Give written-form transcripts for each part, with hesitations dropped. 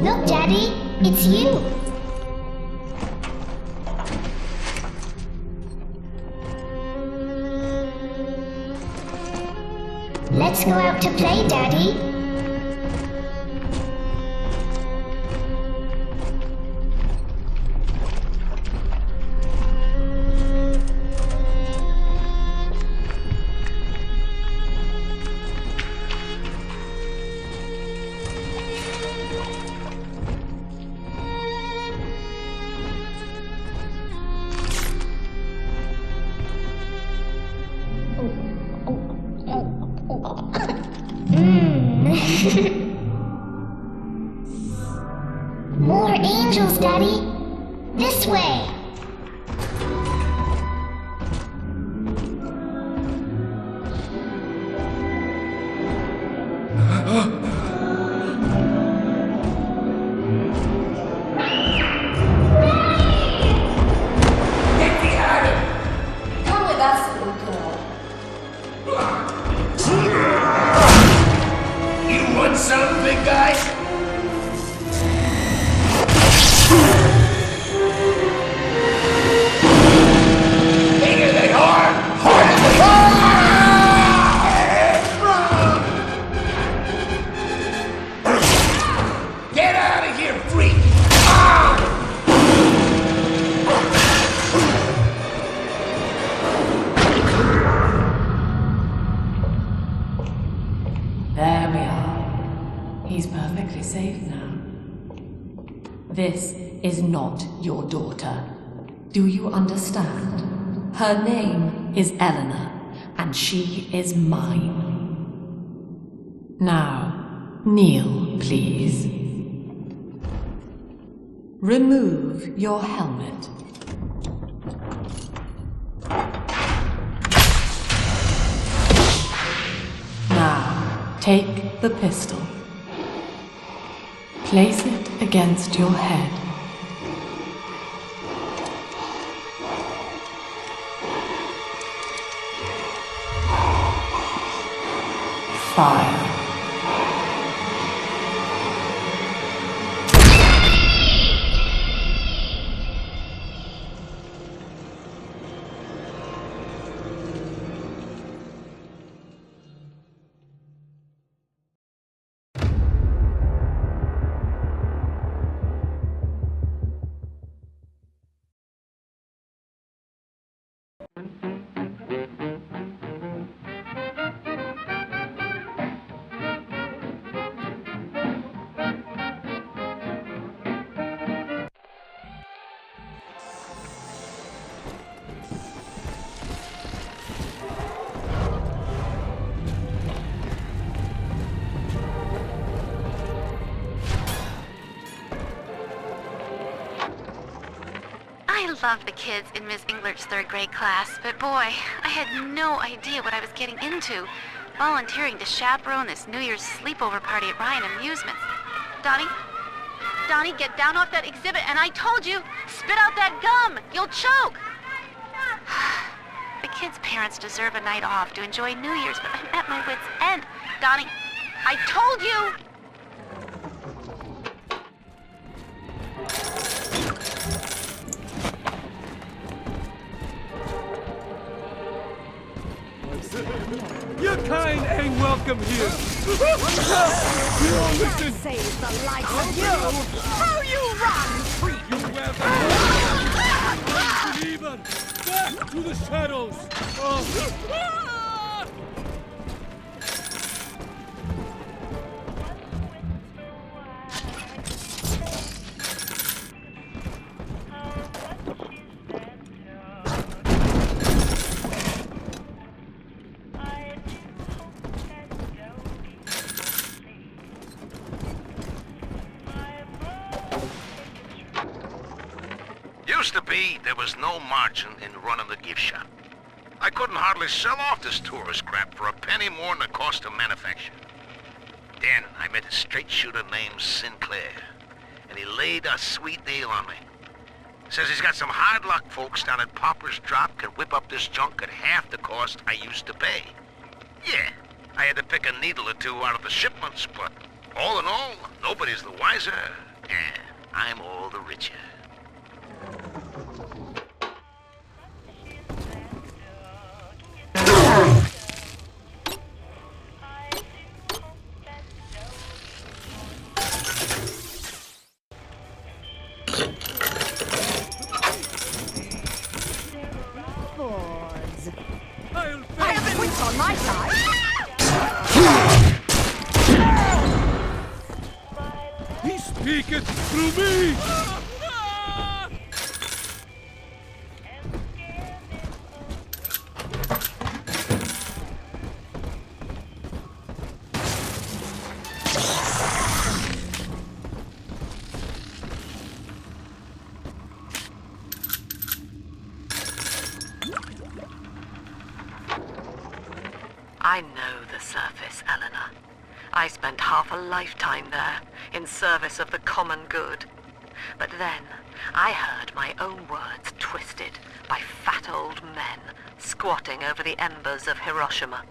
Look, Daddy, it's you. Let's go out to play, Daddy. More angels, Daddy. This way. There we are. He's perfectly safe now. This is not your daughter. Do you understand? Her name is Eleanor, and she is mine. Now, kneel, please. Remove your helmet. Now, take the pistol. Place it against your head. Fire. I love the kids in Miss Englert's third grade class, but boy, I had no idea what I was getting into. Volunteering to chaperone this New Year's sleepover party at Ryan Amusements. Donnie, get down off that exhibit, and I told you, spit out that gum! You'll choke! The kids' parents deserve a night off to enjoy New Year's, but I'm at my wit's end. Donnie, I told you! welcome here. We all listen. Save the likes of you! How you run! You welcome. Believer, back to the shadows. Oh. Used to be, there was no margin in running the gift shop. I couldn't hardly sell off this tourist crap for a penny more than the cost of manufacture. Then I met a straight shooter named Sinclair, and he laid a sweet deal on me. Says he's got some hard luck folks down at Popper's Drop can whip up this junk at half the cost I used to pay. Yeah, I had to pick a needle or two out of the shipments, but all in all, nobody's the wiser, and I'm all the richer. I have the wits on my side! He speaketh through me. I know the surface, Eleanor. I spent half a lifetime there, in service of the common good. But then, I heard my own words twisted by fat old men squatting over the embers of Hiroshima.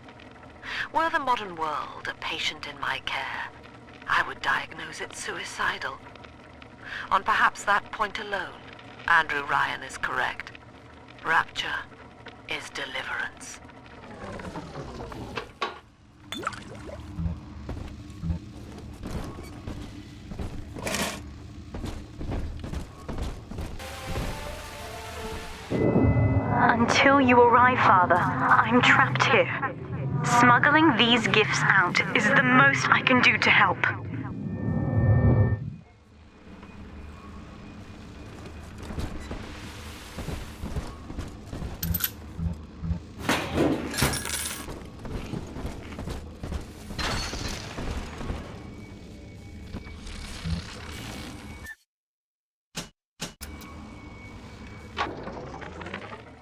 Were the modern world a patient in my care, I would diagnose it suicidal. On perhaps that point alone, Andrew Ryan is correct. Rapture is deliverance. Until you arrive, Father, I'm trapped here. Smuggling these gifts out is the most I can do to help.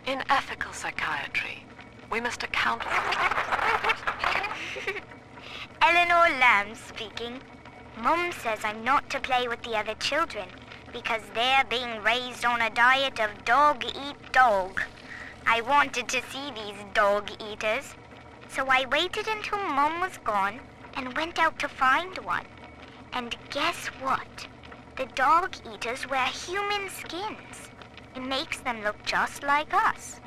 In ethical psychiatry, we must account for... Eleanor Lamb speaking. Mum says I'm not to play with the other children because they're being raised on a diet of dog-eat-dog. I wanted to see these dog-eaters, so I waited until Mum was gone and went out to find one. And guess what? The dog-eaters wear human skins. It makes them look just like us.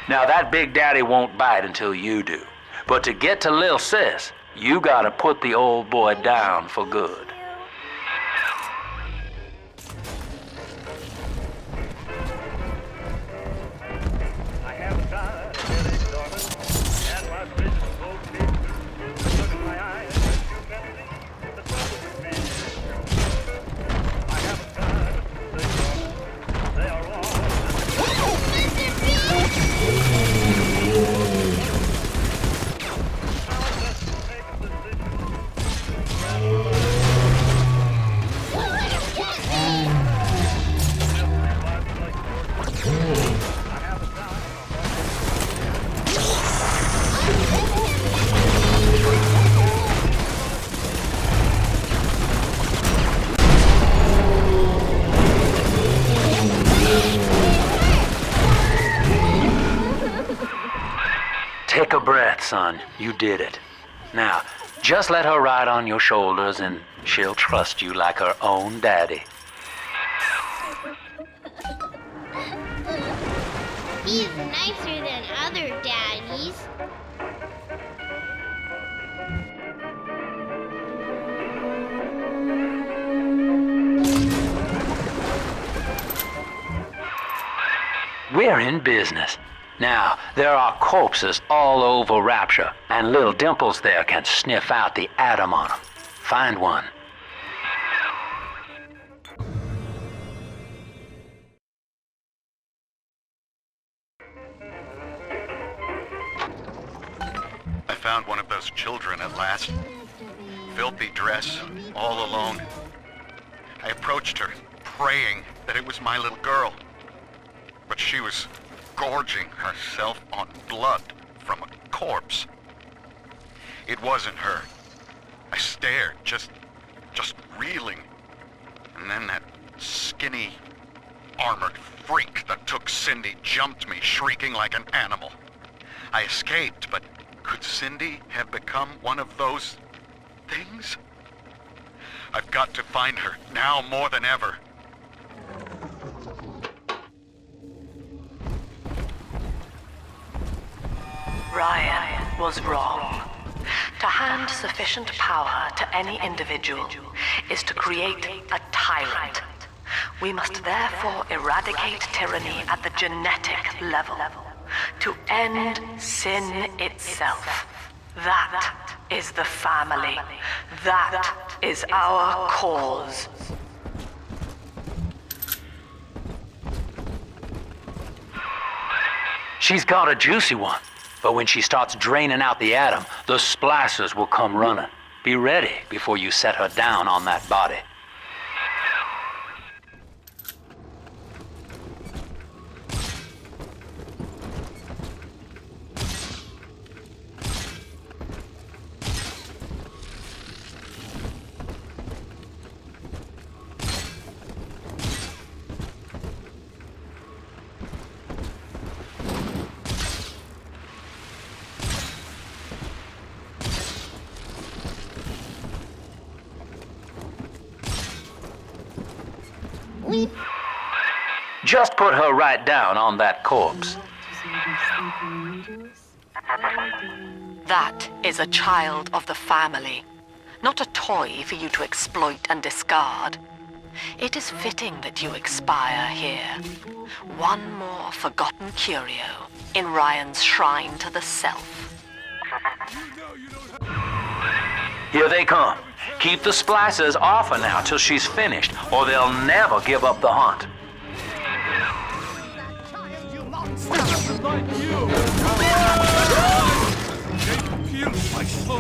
Now that Big Daddy won't bite until you do. But to get to Lil Sis, you gotta put the old boy down for good. Take a breath, son. You did it. Now, just let her ride on your shoulders and she'll trust you like her own daddy. He's nicer than other daddies. We're in business. Now, there are corpses all over Rapture, and little Dimples there can sniff out the atom on them. Find one. I found one of those children at last. Filthy dress, all alone. I approached her, praying that it was my little girl. But she was gorging herself on blood from a corpse. It wasn't her. I stared, just reeling. And then that skinny, armored freak that took Cindy jumped me, shrieking like an animal. I escaped, but could Cindy have become one of those things? I've got to find her, now more than ever. Ryan was wrong. To hand sufficient power to any individual is to create a tyrant. We must therefore eradicate tyranny at the genetic level, to end sin itself. That is the family. That is our cause. She's got a juicy one. But when she starts draining out the atom, the splicers will come running. Be ready before you set her down on that body. Just put her right down on that corpse. That is a child of the family, not a toy for you to exploit and discard. It is fitting that you expire here. One more forgotten curio in Ryan's shrine to the self. Here they come. Keep the splicers off her now till she's finished, or they'll never give up the hunt. Like you! They pierce my soul!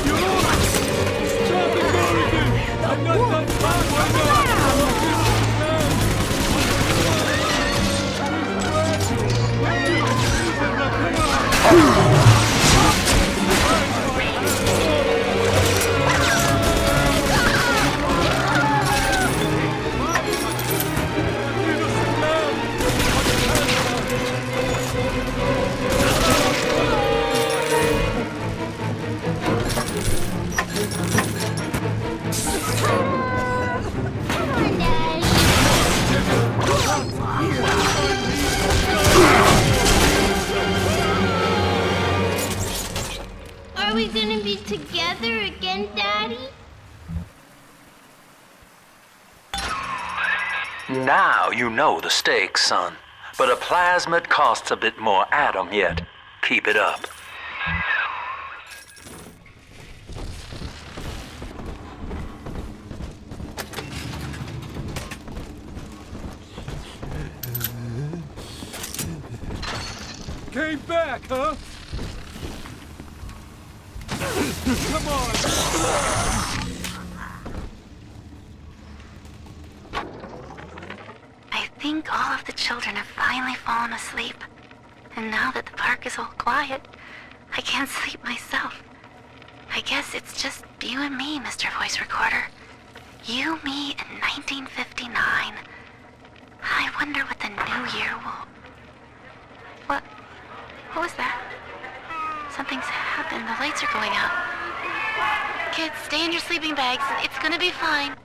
Yoluna! Stop ignoring me! I'm not done fine right now! Are we gonna be together again, Daddy? Now you know the stakes, son. But a plasmid costs a bit more atom yet. Keep it up. Came back, huh? Come on! I think all of the children have finally fallen asleep. And now that the park is all quiet, I can't sleep myself. I guess it's just you and me, Mr. Voice Recorder. You, me, in 1959. I wonder what the new year will... What was that? Something's happened. The lights are going out. Kids, stay in your sleeping bags. It's gonna be fine.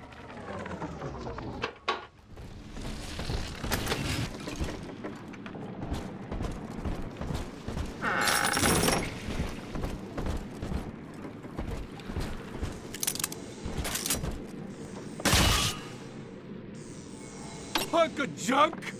Hunk of junk?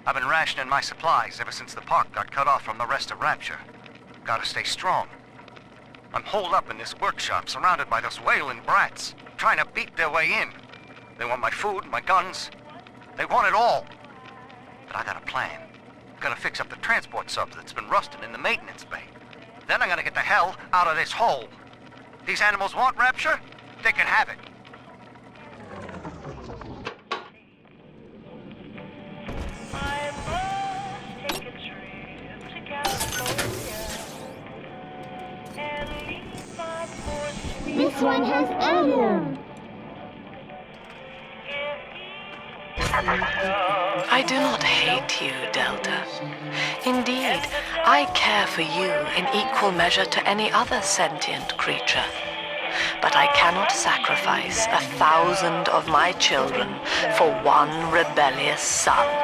I've been rationing my supplies ever since the park got cut off from the rest of Rapture. Gotta stay strong. I'm holed up in this workshop, surrounded by those wailing brats, trying to beat their way in. They want my food, my guns. They want it all. But I got a plan. I'm gonna fix up the transport sub that's been rusting in the maintenance bay. Then I'm gonna get the hell out of this hole. These animals want Rapture? They can have it. This one has Adam. I do not hate you, Delta. Indeed, I care for you in equal measure to any other sentient creature. But I cannot sacrifice 1,000 of my children for one rebellious son.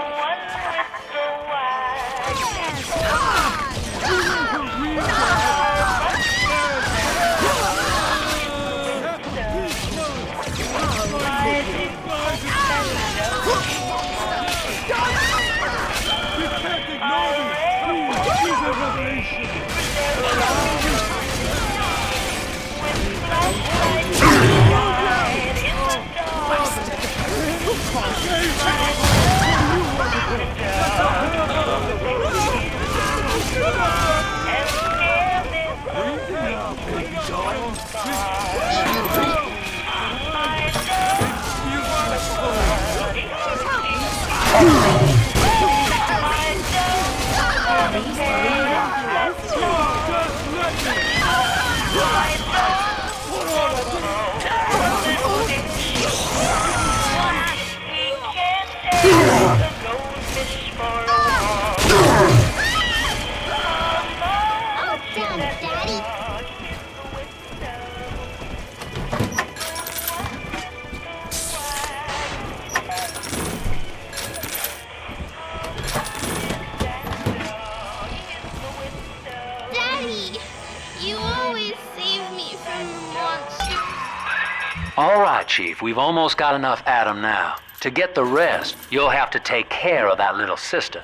All right, Chief, we've almost got enough Adam now. To get the rest, you'll have to take care of that little sister.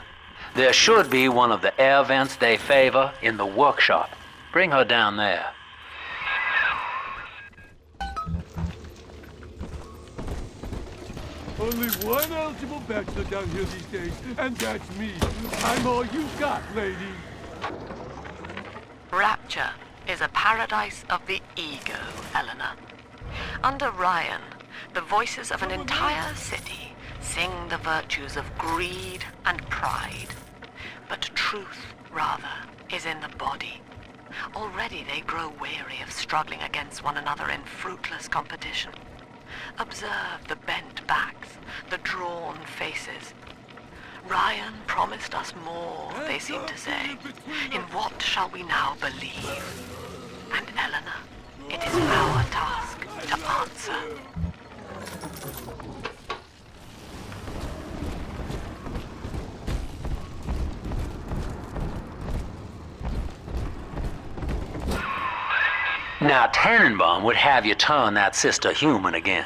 There should be one of the air vents they favor in the workshop. Bring her down there. Only one eligible bachelor down here these days, and that's me. I'm all you got, lady. Rapture is a paradise of the ego, Eleanor. Under Ryan, the voices of an entire city sing the virtues of greed and pride. But truth, rather, is in the body. Already they grow weary of struggling against one another in fruitless competition. Observe the bent backs, the drawn faces. Ryan promised us more, they seem to say. In what shall we now believe? And Eleanor, it is our task to answer. Now, Tannenbaum would have you turn that sister human again.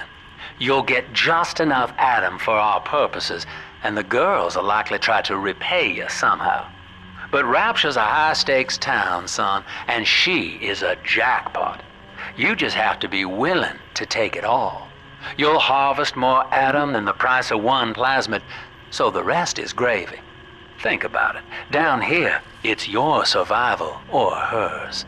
You'll get just enough Adam for our purposes, and the girls will likely try to repay you somehow. But Rapture's a high-stakes town, son, and she is a jackpot. You just have to be willing to take it all. You'll harvest more Adam than the price of one plasmid, so the rest is gravy. Think about it. Down here, it's your survival or hers.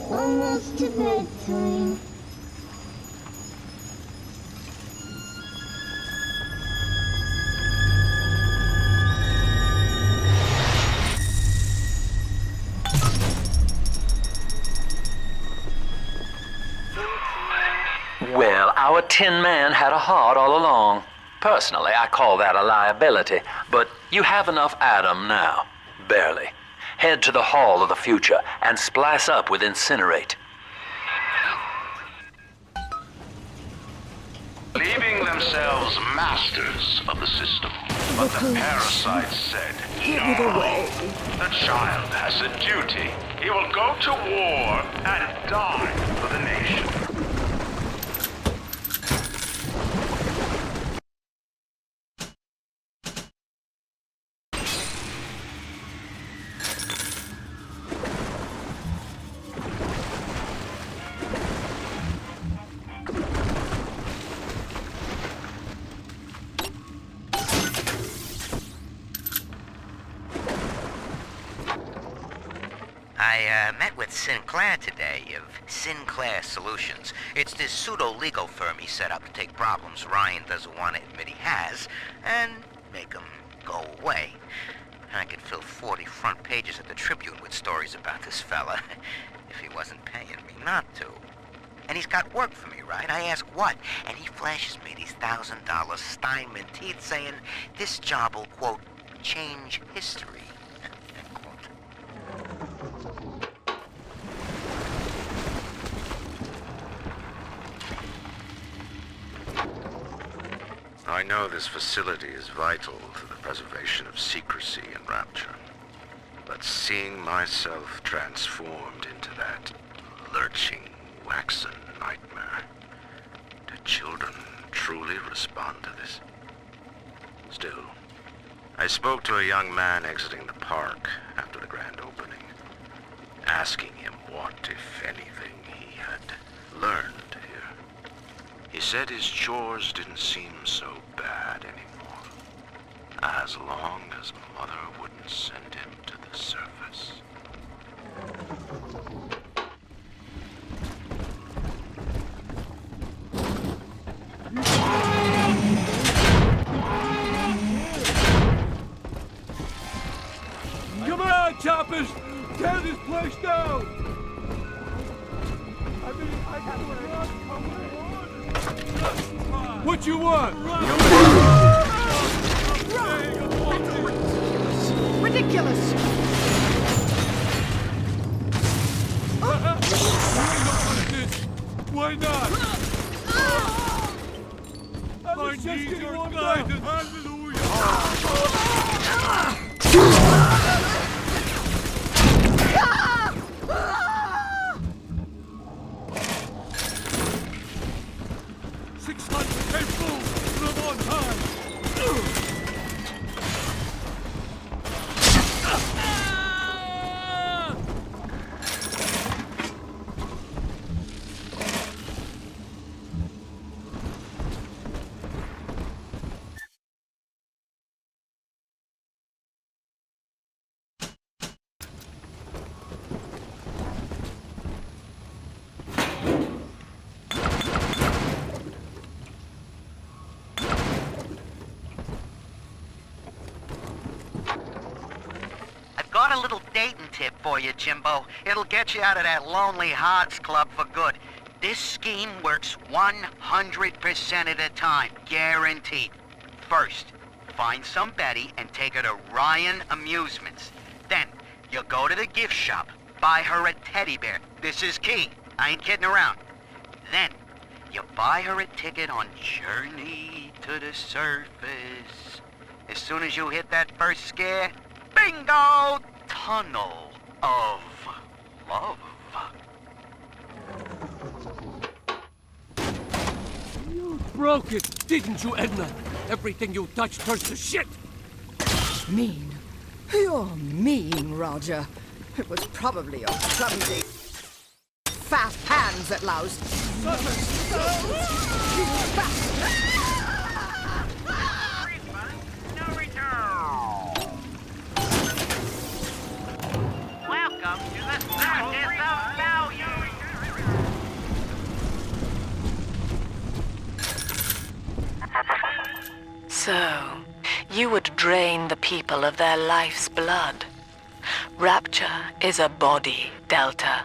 Almost to bedtime. Well, our Tin Man had a heart all along. Personally, I call that a liability, but you have enough Adam now. Barely. Head to the Hall of the Future and splice up with Incinerate. Leaving themselves masters of the system. But the parasite said, no. The child has a duty. He will go to war and die for the nation. I met with Sinclair today of Sinclair Solutions. It's this pseudo-legal firm he set up to take problems Ryan doesn't want to admit he has and make them go away. I could fill 40 front pages of the Tribune with stories about this fella if he wasn't paying me not to. And he's got work for me, right? I ask what? And he flashes me these $1,000 Steinman teeth saying this job will, quote, change history. I know this facility is vital to the preservation of secrecy in Rapture, but seeing myself transformed into that lurching, waxen nightmare, do children truly respond to this? Still, I spoke to a young man exiting the park after the grand opening, asking him what, if anything, he had learned here. He said his chores didn't seem so bad anymore, as long as Mother wouldn't send him to the surface. Come on, choppers! Tear this place down! What you want? Ridiculous! Why not? I need your guidance! Hallelujah! got a little dating tip for you, Jimbo. It'll get you out of that lonely hearts club for good. This scheme works 100% of the time, guaranteed. First, find some Betty and take her to Ryan Amusements. Then, you go to the gift shop, buy her a teddy bear. This is key. I ain't kidding around. Then, you buy her a ticket on Journey to the Surface. As soon as you hit that first scare, bingo! Tunnel of Love. You broke it, didn't you, Edna? Everything you touch turns to shit. Mean. You're mean, Roger. It was probably your clumsy, fat hands that loused. Welcome to the circus of value. So, you would drain the people of their life's blood. Rapture is a body, Delta.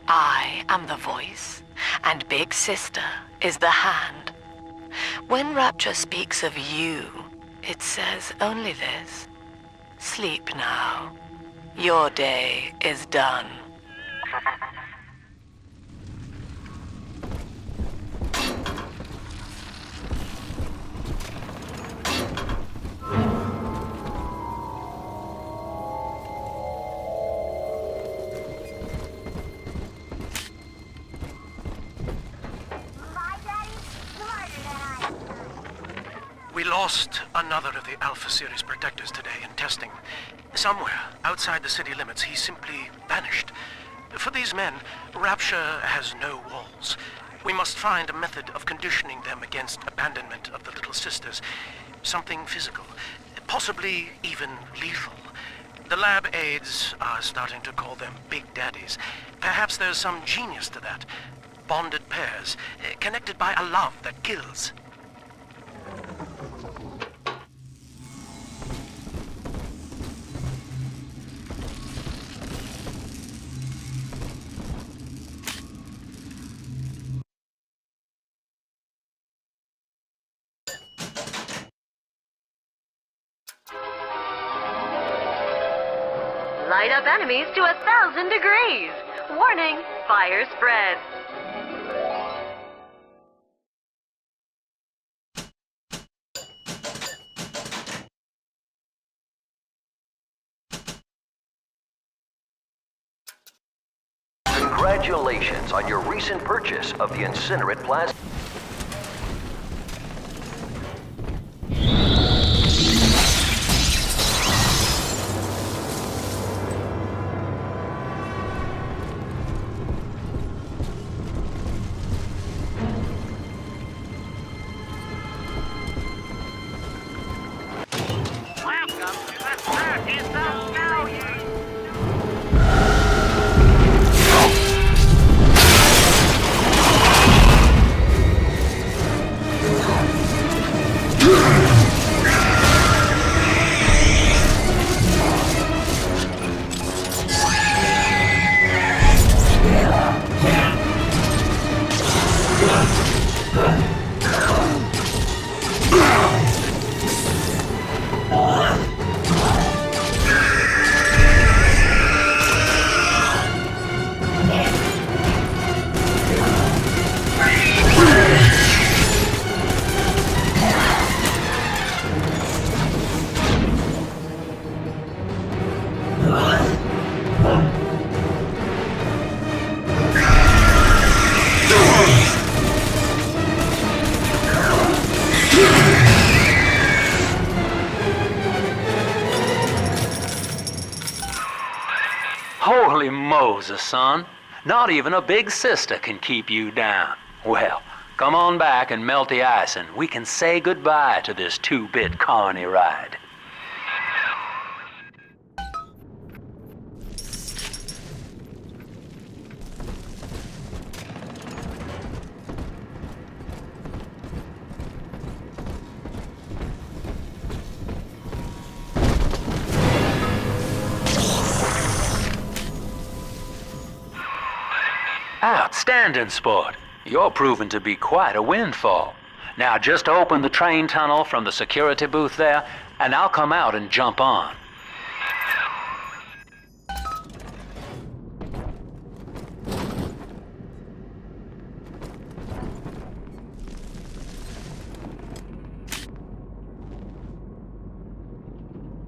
I am the voice, and Big Sister is the hand. When Rapture speaks of you, it says only this. Sleep now. Your day is done. We lost another of the Alpha Series protectors today in testing. Somewhere outside the city limits, he simply vanished. For these men, Rapture has no walls. We must find a method of conditioning them against abandonment of the Little Sisters. Something physical, possibly even lethal. The lab aides are starting to call them Big Daddies. Perhaps there's some genius to that. Bonded pairs, connected by a love that kills. Light up enemies to 1,000 degrees. Warning, fire spreads. Congratulations on your recent purchase of the Incinerate Plasma. Holy Moses, son. Not even a big sister can keep you down. Well, come on back and melt the ice and we can say goodbye to this 2-bit carny ride. Outstanding sport. You're proving to be quite a windfall. Now just open the train tunnel from the security booth there, and I'll come out and jump on.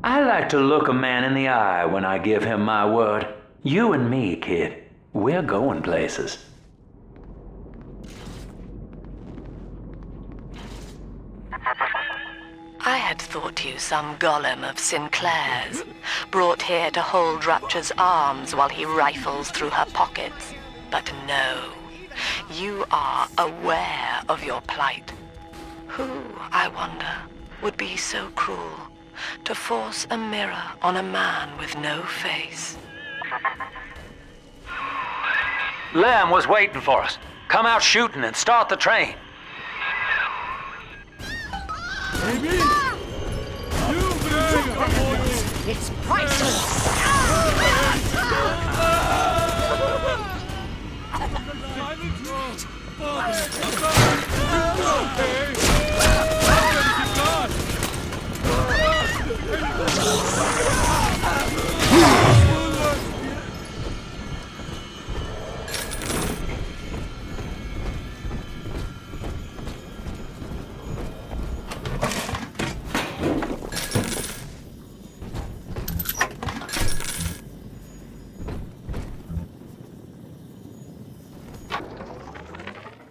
I like to look a man in the eye when I give him my word. You and me, kid, we're going places. I had thought you some golem of Sinclair's, brought here to hold Rapture's arms while he rifles through her pockets. But no, you are aware of your plight. Who, I wonder, would be so cruel to force a mirror on a man with no face? Lamb was waiting for us. Come out shooting and start the train. Baby! You bring It's priceless!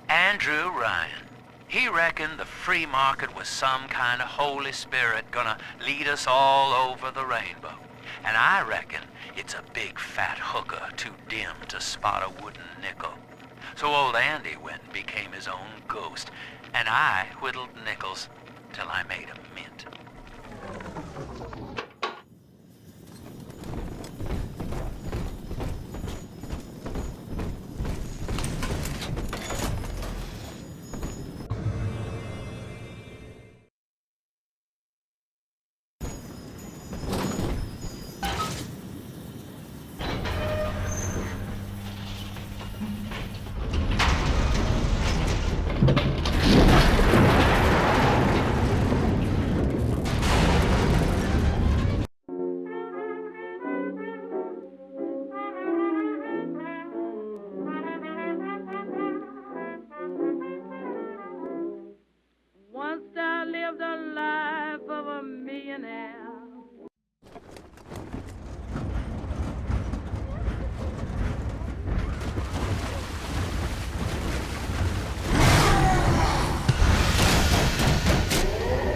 Andrew Ryan. He reckoned the free market was some kind of Holy Spirit gonna lead us all over the rainbow. And I reckon it's a big fat hooker too dim to spot a wooden nickel. So old Andy went and became his own ghost, and I whittled nickels till I made a mint.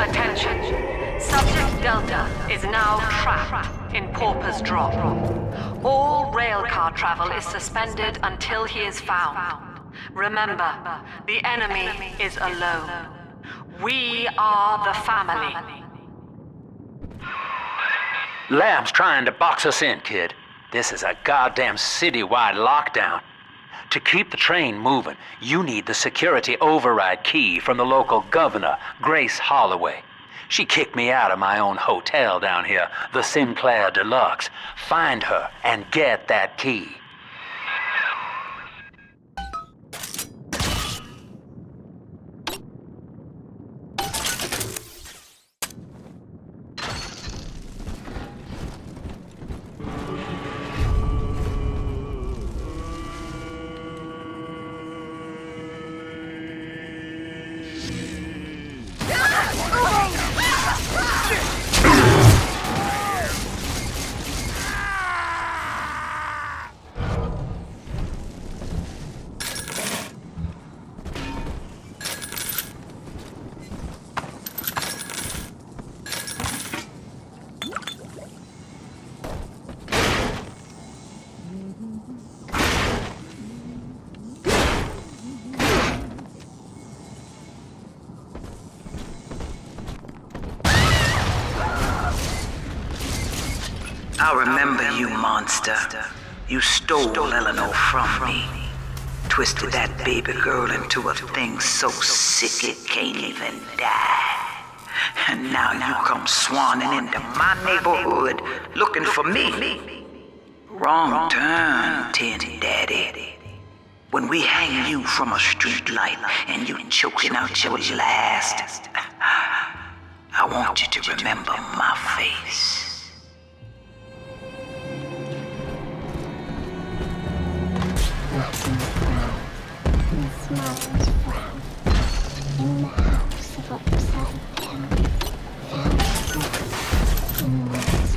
Attention. Subject Delta is now trapped in Pauper's Drop. All railcar travel is suspended until he is found. Remember, the enemy is alone. We are the family. Lamb's trying to box us in, kid. This is a goddamn citywide lockdown. To keep the train moving, you need the security override key from the local governor, Grace Holloway. She kicked me out of my own hotel down here, the Sinclair Deluxe. Find her and get that key. I remember you, monster. You stole Eleanor from me. Twisted that baby girl into a thing so sick it can't even die. And now you come swanning into my neighborhood looking for me. Wrong turn, Tin Daddy. When we hang you from a street light and you choking out your last, I want you to remember my face. Smiles frown in the house of upside down. Found in words.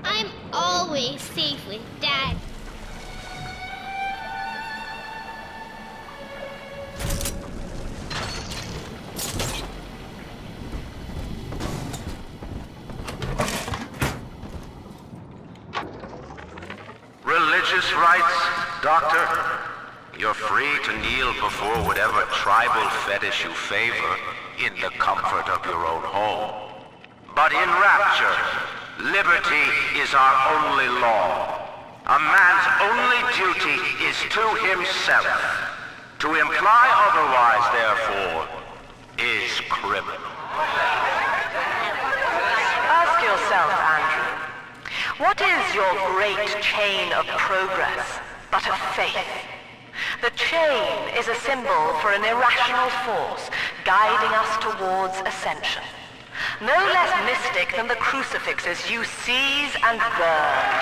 I'm always safe with Dad. Religious rites, Doctor? You're free to kneel before whatever tribal fetish you favor in the comfort of your own home. But in Rapture, liberty is our only law. A man's only duty is to himself. To imply otherwise, therefore, is criminal. Ask yourself, Andrew, what is your great chain of progress but of faith? The chain is a symbol for an irrational force guiding us towards ascension. No less mystic than the crucifixes you seize and burn.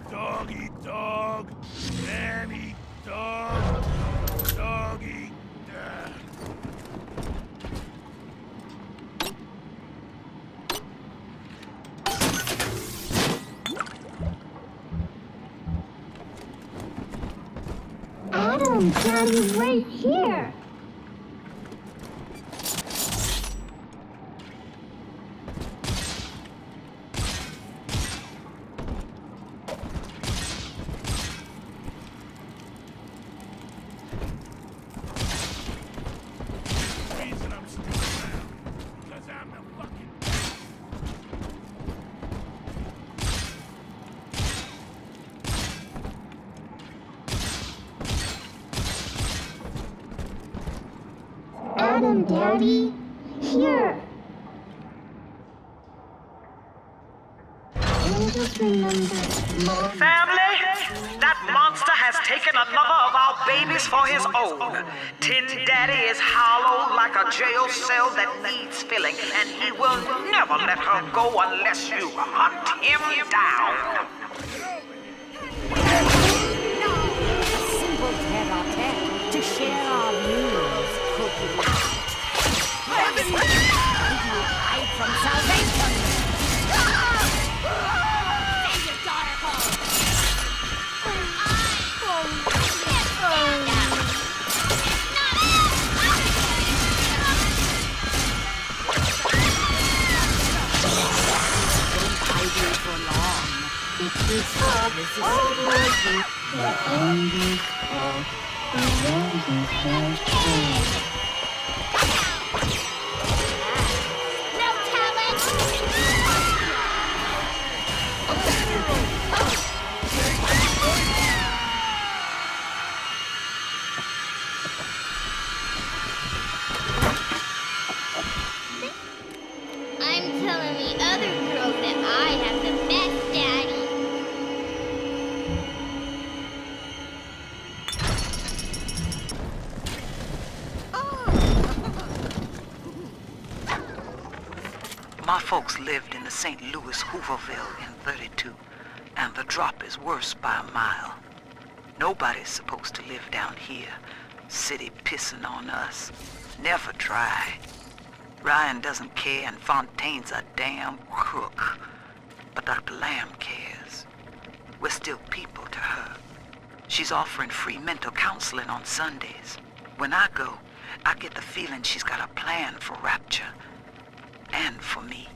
Dog eat dog, man eat dog, dog eat dog. Adam, Daddy's right here. Adam, Daddy, here. And just remember, Mom. Family, that monster has taken another of our babies for his own. Tin Daddy is hollow like a jail cell that needs filling, and he will never let her go unless you hunt him down. Simple tete-a-tete to share our meals, Cookie. Did you hide from salvation? Send your daughter home. Don't hide here for long. This is the end is called the roses first day. folks lived in the St. Louis Hooverville in 32, and the drop is worse by a mile. Nobody's supposed to live down here. City pissing on us. Never try. Ryan doesn't care, and Fontaine's a damn crook. But Dr. Lamb cares. We're still people to her. She's offering free mental counseling on Sundays. When I go, I get the feeling she's got a plan for Rapture. And for me.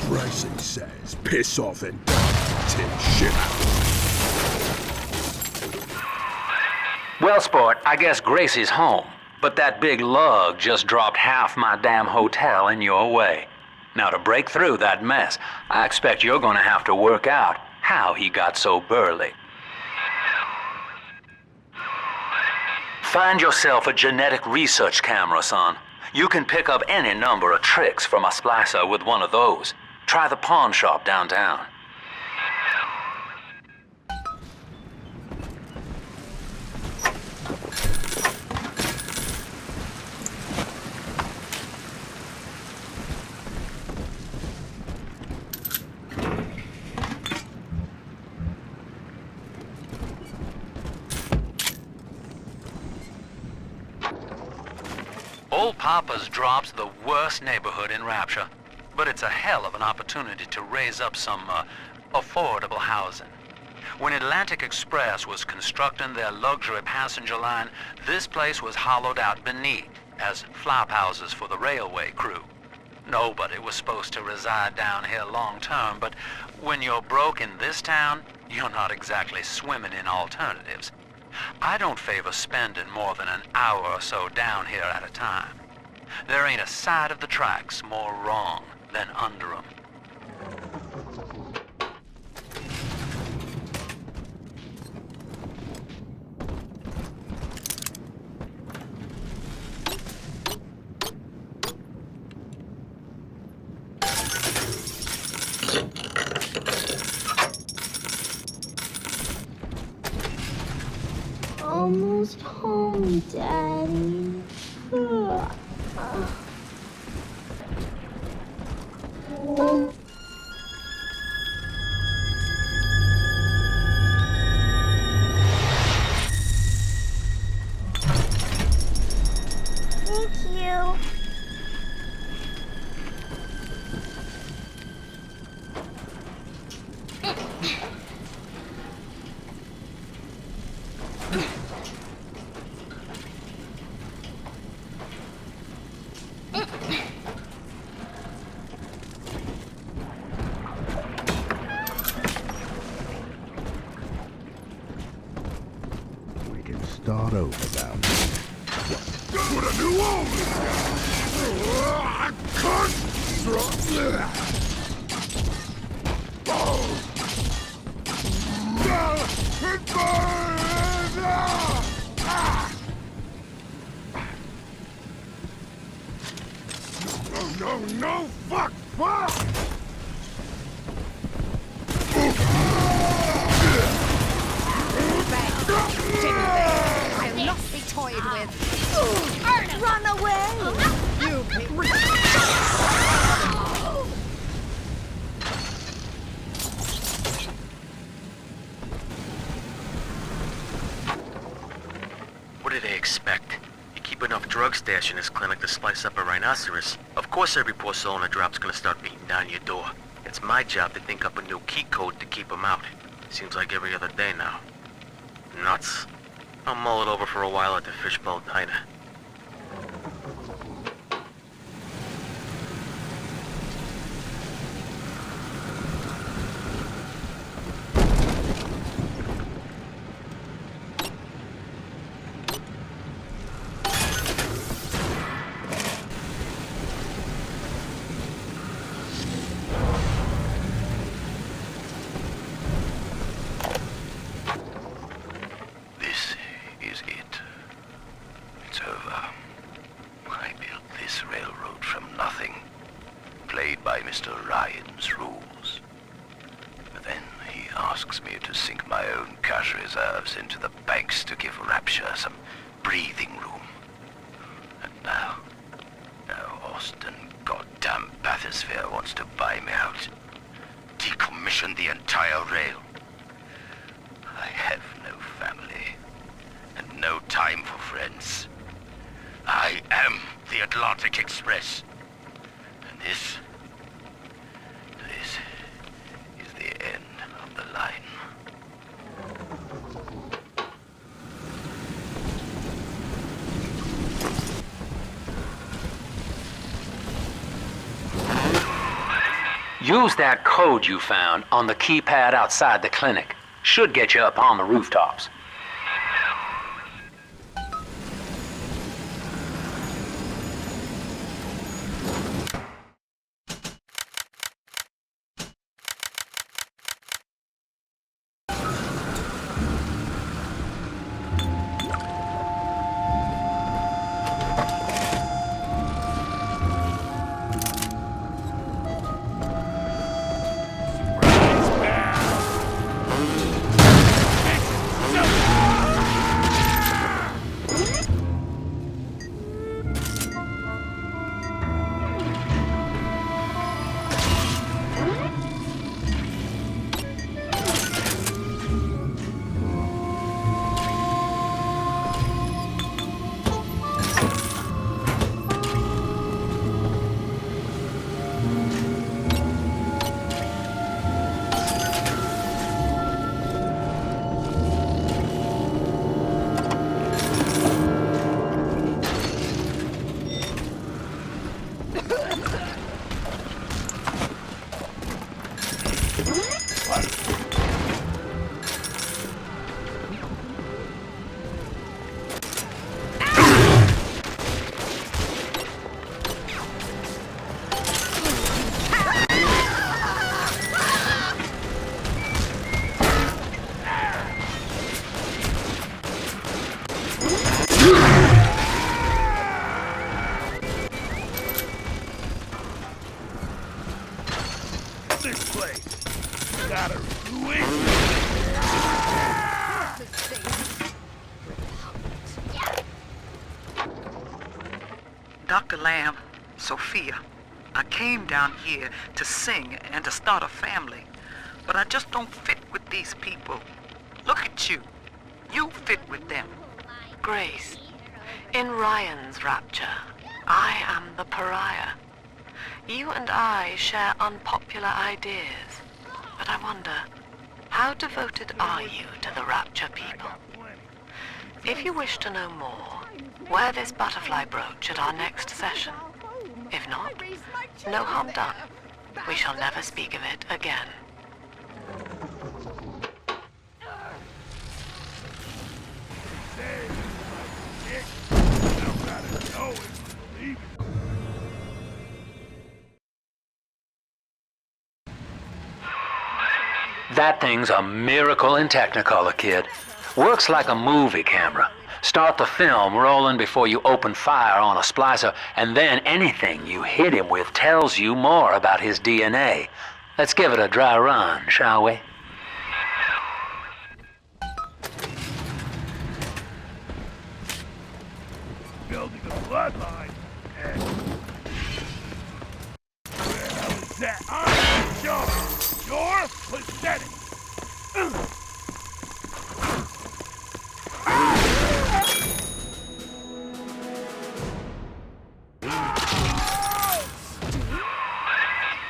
Tracy says, piss off and take shit out. Well, sport, I guess Gracie's home. But that big lug just dropped half my damn hotel in your way. Now, to break through that mess, I expect you're gonna have to work out how he got so burly. Find yourself a genetic research camera, son. You can pick up any number of tricks from a splicer with one of those. Try the pawn shop downtown. Old Papa's Drop's the worst neighborhood in Rapture, but it's a hell of an opportunity to raise up some affordable housing. When Atlantic Express was constructing their luxury passenger line, this place was hollowed out beneath as flop houses for the railway crew. Nobody was supposed to reside down here long term, but when you're broke in this town, you're not exactly swimming in alternatives. I don't favor spending more than an hour or so down here at a time. There ain't a side of the tracks more wrong than under 'em. Almost home, Daddy. Thank you. We can start over down there. What a new old! I can't drop. It burns! No, fuck! I'll not be toyed with. Run away! You What do they expect? You keep enough drug stash in this clinic to slice up a rhinoceros. Of course every poor soul in a drop's gonna start beating down your door. It's my job to think up a new key code to keep them out. Seems like every other day now. Nuts. I'll mull it over for a while at the Fishbowl Diner. This is it. It's over. played by Mr. Ryan's rules. But then he asks me to sink my own cash reserves into the banks to give Rapture some breathing room. And now Austin goddamn bathysphere wants to buy me out. Decommission the entire rail. I have no family, and no time for friends. I am the Atlantic Express. And this is the end of the line. Use that code you found on the keypad outside the clinic. Should get you up on the rooftops. Dr. Lamb, Sophia, I came down here to sing and to start a family, but I just don't fit with these people. Look at you. You fit with them. Grace, in Ryan's rapture, I am the pariah. You and I share unpopular ideas, but I wonder, how devoted are you to the rapture people? If you wish to know more, wear this butterfly brooch at our next session. If not, no harm done. We shall never speak of it again. That thing's a miracle in Technicolor, kid. Works like a movie camera. Start the film rolling before you open fire on a splicer, and then anything you hit him with tells you more about his DNA. Let's give it a dry run, shall we? Building a bloodline. And where the hell is that? I'm sure. You're pathetic.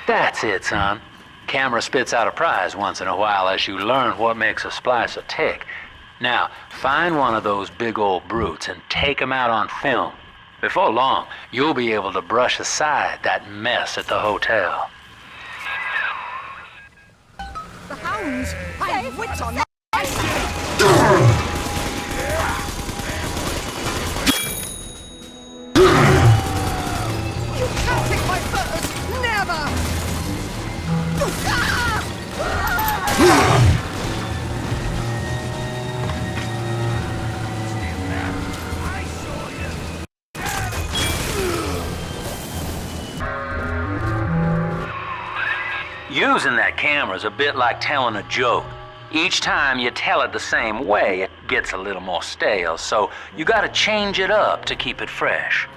That's it, son. Camera spits out a prize once in a while as you learn what makes a splicer tick. Now, find one of those big old brutes and take him out on film. Before long, you'll be able to brush aside that mess at the hotel. The hounds! I have wits on my side! You can't pick my furs! Never! Using that camera is a bit like telling a joke. Each time you tell it the same way, it gets a little more stale, so you gotta change it up to keep it fresh.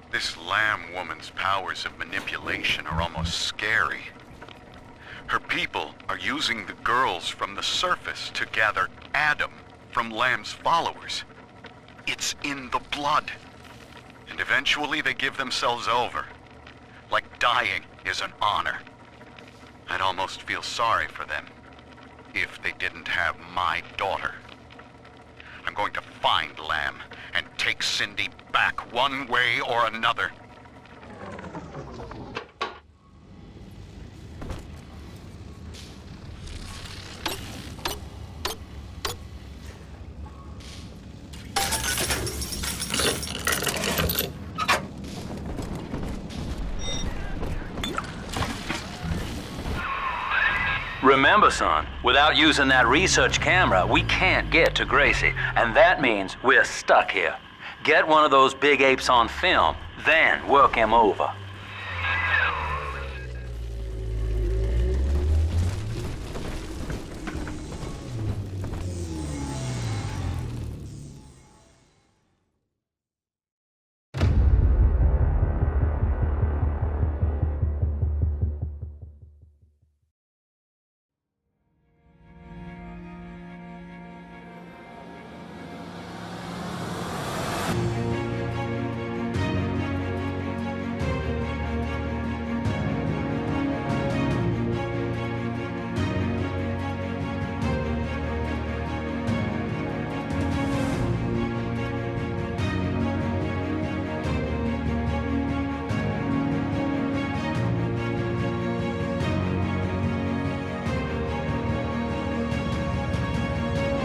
This lamb woman's powers of manipulation are almost scary. Her people are using the girls from the surface to gather Adam from Lamb's followers. It's in the blood. And eventually they give themselves over. Like dying is an honor. I'd almost feel sorry for them if they didn't have my daughter. I'm going to find Lamb and take Cindy back one way or another. Remember, son, without using that research camera, we can't get to Gracie, and that means we're stuck here. Get one of those big apes on film, then work him over.